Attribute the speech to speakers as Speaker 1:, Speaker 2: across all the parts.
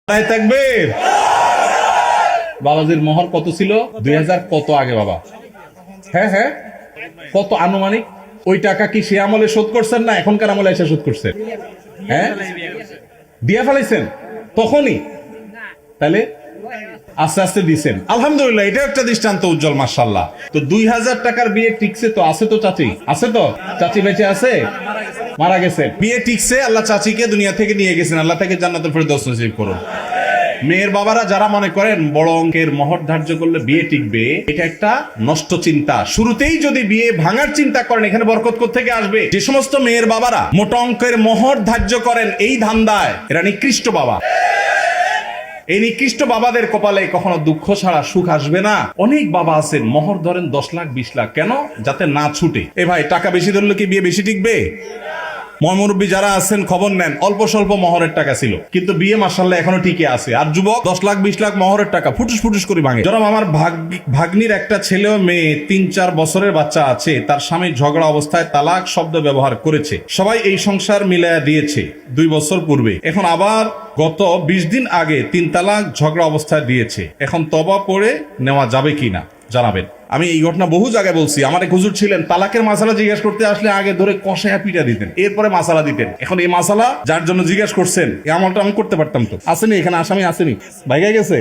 Speaker 1: তাই তাকবীর। বাবাজির মোহর কত ছিল? 2000 কত আগে বাবা? হ্যাঁ হ্যাঁ, কত আনুমানিক? ওই টাকা কি সে আমলে শোধ করছেন না এখনকার আমলে এসে শোধ করছেন? হ্যাঁ, দিয়া ফেলাইছেন তখনই, তাহলে আস্তে আস্তে দিছেন। আলহামদুলিল্লাহ, এটা একটা দৃষ্টান্ত উজ্জ্বল, মাশাআল্লাহ। তো 2000 টাকার বিয়ে টিকছে তো? আছে তো চাচি? আছে তো? চাচি বেঁচে আছে? মারা গেছে? বিয়ে টিকছে, আল্লাহ চাচিকে দুনিয়া থেকে নিয়ে গেছেন, আল্লাহ তাকে জান্নাতুল ফেরদৌস নসিব করুন। মেয়ের বাবারা যারা মনে করেন বড় অঙ্কের মোহর ধার্য করলে বিয়ে টিকবে, এটা একটা নষ্ট চিন্তা। শুরুতেই যদি বিয়ে ভাঙার চিন্তা করেন, এখানে বরকত কোত্থেকে আসবে? যে সমস্ত মেয়ের বাবারা মোটা অঙ্কের মোহর ধার্য করেন এই ধান্দায়, এরা নিকৃষ্ট বাবা। এই নিকৃষ্ট বাবাদের কপালে কখনো দুঃখ ছাড়া সুখ আসবে না। অনেক বাবা আছেন মোহর ধরেন 10 লাখ 20 লাখ, কেন? যাতে না ছুটে। এ ভাই, টাকা বেশি ধরলে কি বিয়ে বেশি টিকবে? ময়মুরব্বী যারা আছেন খবর নেন, অল্প স্বল্প মহরের টাকা ছিল, কিন্তু বিয়ে মাশাআল্লাহ এখনো টিকে আছে। আর যুবক 10 লাখ 20 লাখ মহরের টাকা ফুটুস ফুটুস করে ভাঙে। জনাব, আমার ভাগ্নির একটা ছেলে ও মেয়ে 3-4 বছরের বাচ্চা আছে। তার স্বামী ঝগড়া অবস্থায় তালাক শব্দ ব্যবহার করেছে। সবাই এই সংসার মিলায়া দিয়েছে 2 বছর পূর্বে। এখন আবার গত 20 দিন আগে 3 তালাক ঝগড়া অবস্থায় দিয়েছে। এখন তওবা পড়ে নেওয়া যাবে কিনা জানাবেন। আমি এই ঘটনা বহু জায়গায় বলছি। আমার এক হুজুর ছিলেন, তালাকের মাসালা জিজ্ঞাসা করতে আসলে আগে ধরে কষায়া পিটা দিতেন, এরপরে মাসালা দিতেন। এখন এই মাসালা যার জন্য জিজ্ঞাসা করছেন, এই আমলটা আমি করতে পারতাম তো? আসেনি এখানে আসামি? আসেনি? ভাইগা গেছে?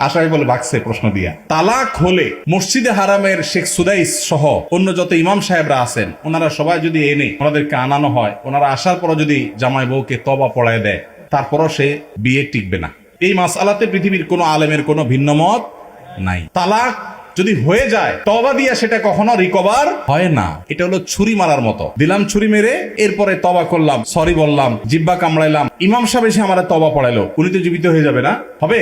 Speaker 1: আসামি বলে ভাগছে প্রশ্ন দিয়া। তালাক হলে মসজিদে হারামের শেখ সুদাইস সহ অন্য যত ইমাম সাহেবরা আছেন, ওনারা সবাই যদি এনে ওনাদেরকে আনানো হয়, ওনারা আসার পর যদি জামাই বউকে তওবা পড়ায় দেয়, তারপরও সে বিয়ে টিকবে না। এই মাসআলাতে পৃথিবীর কোনো আলেমের কোনো ভিন্ন মত নাই। তালাক যদি হয়ে যায়, তওবা দিয়া সেটা কখনো রিকভার হয় না। এটা হলো ছুরি মারার মতো। দিলাম ছুরি মেরে, এরপরে তওবা করলাম, সরি বললাম, জিব্বা কামড়াইলাম, ইমাম সাহেব এসে আমার তওবা পড়াইলো, উনি তো জীবিত হয়ে যাবে না? হবে?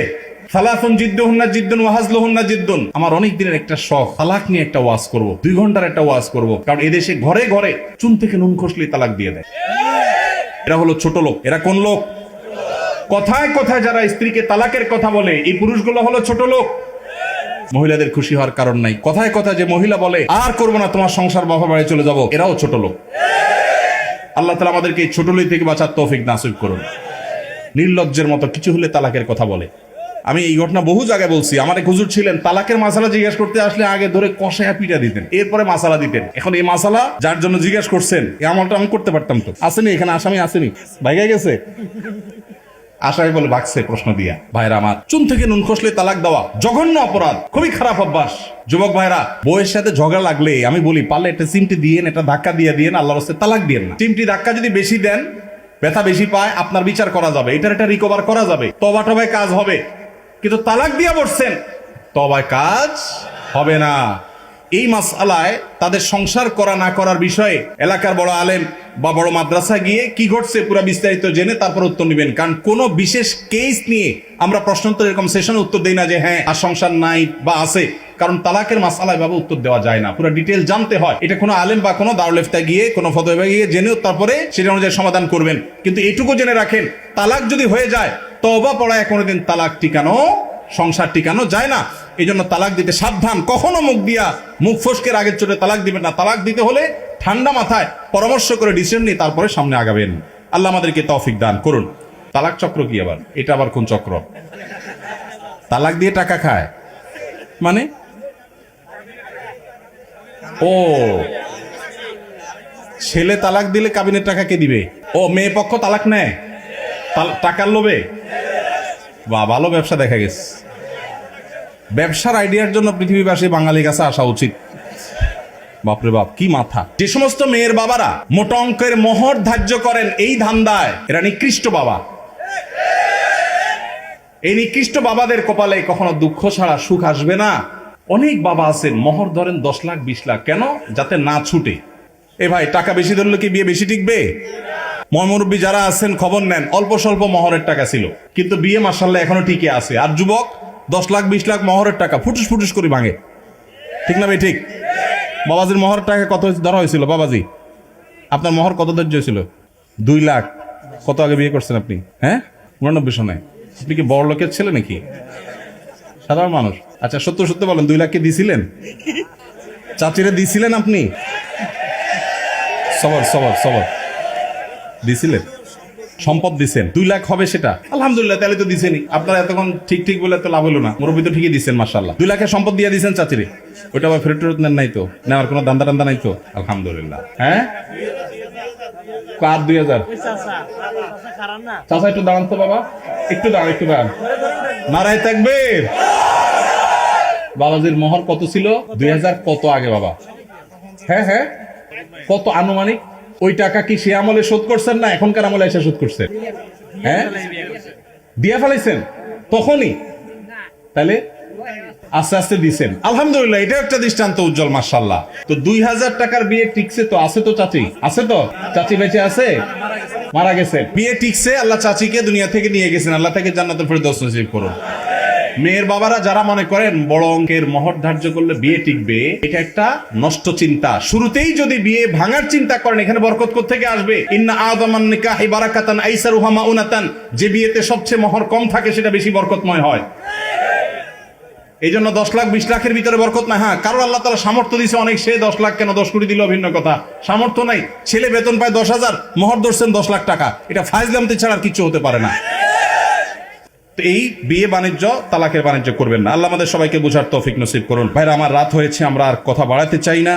Speaker 1: সালাসুন জিদ্দুহুন্না জিদ্দুন ওয়া হাজলুহুন্না জিদ্দুন। আমার অনেক দিনের একটা শখ, তালাক নিয়ে একটা ওয়াজ করব, 2 ঘন্টার একটা ওয়াজ করব। কারণ এদেশে ঘরে ঘরে চুন থেকে নুন খসলেই তালাক দিয়ে দেয়। এরা হলো ছোট লোক। এরা কোন লোক? কথায় কথায় যারা স্ত্রীকে তালাকের কথা বলে, এই পুরুষগুলো হলো ছোট লোক। মহিলাদের খুশি হওয়ার কারণ নাই। কথায় কথায় যে মহিলা বলে আর করবো না, তোমার সংসার বাবা বাড়ি চলে যাব, এরাও ছোট লোক। আল্লাহ তাআলা আমাদেরকে এই ছোট লোক থেকে বাঁচার তৌফিক নাসিব করুন। নির্লজ্জের মতো কিছু হলে তালাকের কথা বলে। আমি এই ঘটনা বহু জায়গায় বলছি। আমার এক হুজুর ছিলেন, তালাকের মাসালা জিজ্ঞাসা করতে আসলে আগে ধরে কষায়া পিটা দিতেন, এরপরে মাসালা দিতেন। এখন এই মাসালা যার জন্য জিজ্ঞাসা করছেন, এই আমলটা আমি করতে পারতাম তো? আসেনি এখানে আসামি? আসেনি? ভাইগা গেছে? আসামি বলে ভাগছে প্রশ্ন দিয়া। ভাইরা আমার, চুন থেকে নুন খসলে তালাক দেওয়া জঘন্য অপরাধ, খুবই খারাপ অভ্যাস। যুবক ভাইরা, বউয়ের সাথে ঝগড়া লাগলে আমি বলি, পারলে একটা চিমটি দিয়েন, একটা ধাক্কা দিয়ে দিয়েন, আল্লাহর রাস্তায় তালাক দিয়েন না। চিমটি ধাক্কা যদি বেশি দেন, ব্যথা বেশি পায়, আপনার বিচার করা যাবে, এটার একটা রিকভার করা যাবে, তওবা টবায় কাজ হবে। কিন্তু তালাক দিয়া বসছেন, তওবায় কাজ হবে না। এই মাসআলায় তাদের সংসার করা না করার বিষয়ে এলাকার বড় আলেম বা বড় মাদ্রাসা গিয়ে কি ঘটছে পুরো বিস্তারিত জেনে তারপর উত্তর নেবেন। কারণ কোন বিশেষ কেস নিয়ে আমরা প্রশ্নোত্তর এরকম সেশনে উত্তর দেই না যে হ্যাঁ আর সংসার নাই বা আছে। কারণ তালাকের মাসআলায় ভাবে উত্তর দেওয়া যায় না, পুরো ডিটেইল জানতে হয়। এটা কোনো আলেম বা কোনো দারুল ইফতা গিয়ে কোনো ফতোয়া গিয়ে জেনেও তারপরে সেটা অনুযায়ী সমাধান করবেন। কিন্তু এইটুকু জেনে রাখেন, তালাক যদি হয়ে যায়, তওবা পড়ায় কোনোদিন তালাক টিকানো, সংসার টিকানো যায় না। এই জন্য তালাক দিতে সাবধান। কখনো মুখ ফসকের আগের চোটে তালাক দিবেন না। তালাক দিতে হলে ঠান্ডা মাথায় পরামর্শ করে ডিসিশন নিয়ে তারপরে সামনে আগাবেন। আল্লাহ আমাদেরকে তৌফিক দান করুন। তালাক চক্র কি আবার? এটা আবার কোন চক্র? তালাক দিয়ে টাকা খায় মানে? ও, ছেলে তালাক দিলে কাবিনের টাকা কে দিবে? ও, মেয়ে পক্ষ তালাক নেয় টাকার লোভে? বা ভালো ব্যবসা দেখা গেছে। ব্যবসার আইডিয়ার জন্য পৃথিবীবাসী বাঙালির কাছে আসা উচিত। বাপরে বাপ, কি মাথা! যে সমস্ত মেয়ের বাবারা মোটা অঙ্কের মোহর ধার্য করেন এই ধান্দায়, এরা নিকৃষ্ট বাবা। এই নিকৃষ্ট বাবাদের কপালে কখনো দুঃখ ছাড়া সুখ আসবে না। অনেক বাবা আছেন মোহর ধরেন 10 লাখ 20 লাখ, কেন? যাতে না ছুটে। এ ভাই, টাকা বেশি ধরলে কি বিয়ে বেশি টিকবে? ময়মুরব্বী যারা আছেন খবর নেন, অল্প স্বল্প মহরের টাকা ছিল, কিন্তু বিয়ে মাশাআল্লাহ এখনো টিকে আছে। আর যুবক 10 লাখ 20 লাখ মহরের টাকা ফুটুস ফুটুস করে ভাঙে। ঠিক না ভাই? ঠিক। বাবাজির মহরের টাকা কত ধরা হয়েছিল? বাবাজি, আপনার মহর কত ধার্য হয়েছিল? 2 লাখ। কত আগে বিয়ে করছেন আপনি? হ্যাঁ, 89 সনে। আপনি কি বড় লোকের ছেলে নাকি সাধারণ মানুষ? আচ্ছা, সত্য সত্য বলেন, 2 লাখ কে দিয়েছিলেন? চাচিরে দিয়েছিলেন আপনি? সবর সবর সবর দিছিলেন? সম্পদ দিচ্ছেন 2 লাখ হবে সেটা আলহামদুলিল্লাহ, তাহলে তো দিছেনই আপনারা এতক্ষণ ঠিক ঠিক বলে তো লাভ হলো না, মুরব্বী তো ঠিকই দিচ্ছেন মাশাআল্লাহ। 2 লাখের সম্পদ দিয়ে দিচ্ছেন চাচিরে, ওইটা আবার ফেরত ফেরত নেন নাই তো, নেওয়ার কোনো দান্দা টান্দা নাই তো আলহামদুলিল্লাহ। হ্যাঁ কার 2000 চাচা একটু দাঁড়ান তো বাবা, একটু দাঁড়ান, একটু দাঁড়ান। নারায় তাকবীর। বাবাজির মোহর কত ছিল? 2000 কত আগে বাবা? হ্যাঁ হ্যাঁ কত আনুমানিক? ওই টাকা কি সে আমলে শোধ করছেন না এখনকার আমলে এসে শোধ করছেন? হ্যাঁ দিয়া ফেলাইছেন তখনই, তাহলে আস্তে আস্তে দিছেন আলহামদুলিল্লাহ। এটা একটা দৃষ্টান্ত উজ্জ্বল মাশাআল্লাহ। তো 2000 টাকার বিয়ে টিকছে তো? আছে তো চাচি? আছে তো? চাচি বেঁচে আছে? মারা গেছে? বিয়ে টিকছে, আল্লাহ চাচিকে দুনিয়া থেকে নিয়ে গেছেন, আল্লাহ তাকে জান্নাতুল ফেরদৌস নসিব করুন। মেয়ের বাবারা যারা মনে করেন বড় অঙ্কের মোহর ধার্য করলে বিয়ে টিকবে, এটা একটা নষ্ট চিন্তা। শুরুতেই যদি বিয়ে ভাঙার চিন্তা করেন, এখানে বরকত কোত্থেকে আসবে? ইন্না আযামান নিকাহি বারাকাতান আইসারুহা মাউনাতান। যে বিয়েতে সবচেয়ে মোহর কম থাকে সেটা বেশি বরকতময় হয়। এই জন্য 10 লাখ 20 লাখের ভিতরে বরকত না। হ্যাঁ, কারণ আল্লাহ তাআলা সামর্থ্য দিয়েছে অনেক, সে 10 লাখ কেন 10 কোটি দিল ভিন্ন কথা। সামর্থ্য নাই, ছেলে বেতন পায় 10,000, মোহর ধরছেন 10 লাখ টাকা, এটা ফাইজলামতি ছাড়া আর কিছু হতে পারে না। এই বিয়ে বাণিজ্য তালাকের বাণিজ্য করবেন না। আল্লাহ আমাদের সবাইকে বুঝার তৌফিক নসিব করুন। ভাইরা আমার, রাত হয়েছে, আমরা আর কথা বাড়াতে চাই না।